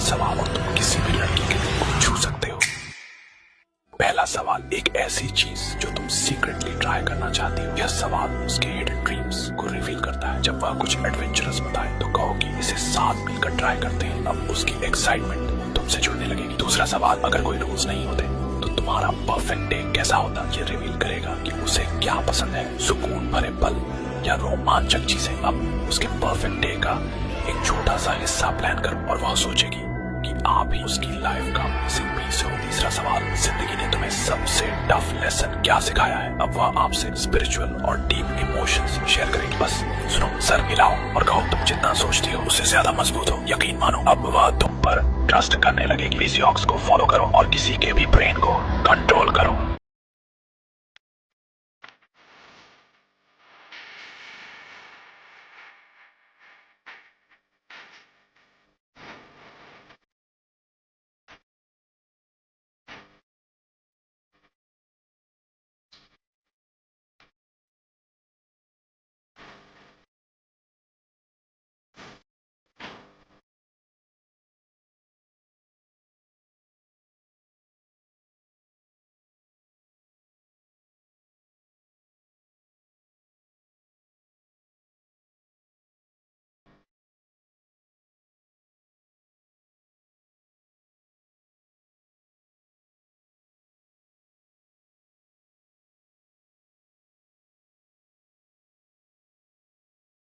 सवाल और तुम किसी भी लड़की के दिल को छू सकते हो। पहला सवाल, एक ऐसी चीज जो तुम सीक्रेटली ट्राई करना चाहती हो। यह सवाल उसके हिडन ड्रीम्स को रिवील करता है। जब वह कुछ एडवेंचरस बताए तो कहो कि इसे साथ मिलकर ट्राई करते हैं। अब उसकी एक्साइटमेंट तुमसे जुड़ने लगेगी। दूसरा सवाल, अगर कोई रूल्स नहीं होते तो तुम्हारा परफेक्ट डे कैसा होता। ये रिवील करेगा कि उसे क्या पसंद है, सुकून भरे पल या रोमांचक चीजें। अब उसके परफेक्ट डे का एक छोटा सा हिस्सा प्लान करो और वह सोचेगी कि आप ही उसकी लाइफ का मिसिंग पीस हो। तीसरा सवाल, जिंदगी ने तुम्हें सबसे टफ लेसन क्या सिखाया है। अब वह आपसे स्पिरिचुअल और डीप इमोशंस शेयर करेगी। बस सुनो, सर हिलाओ और कहो तुम जितना सोचती हो उससे ज्यादा मजबूत हो। यकीन मानो, अब वह तुम पर ट्रस्ट करने लगेगी। विजियॉक्स को फॉलो करो और किसी के भी ब्रेन को कंट्रोल करो।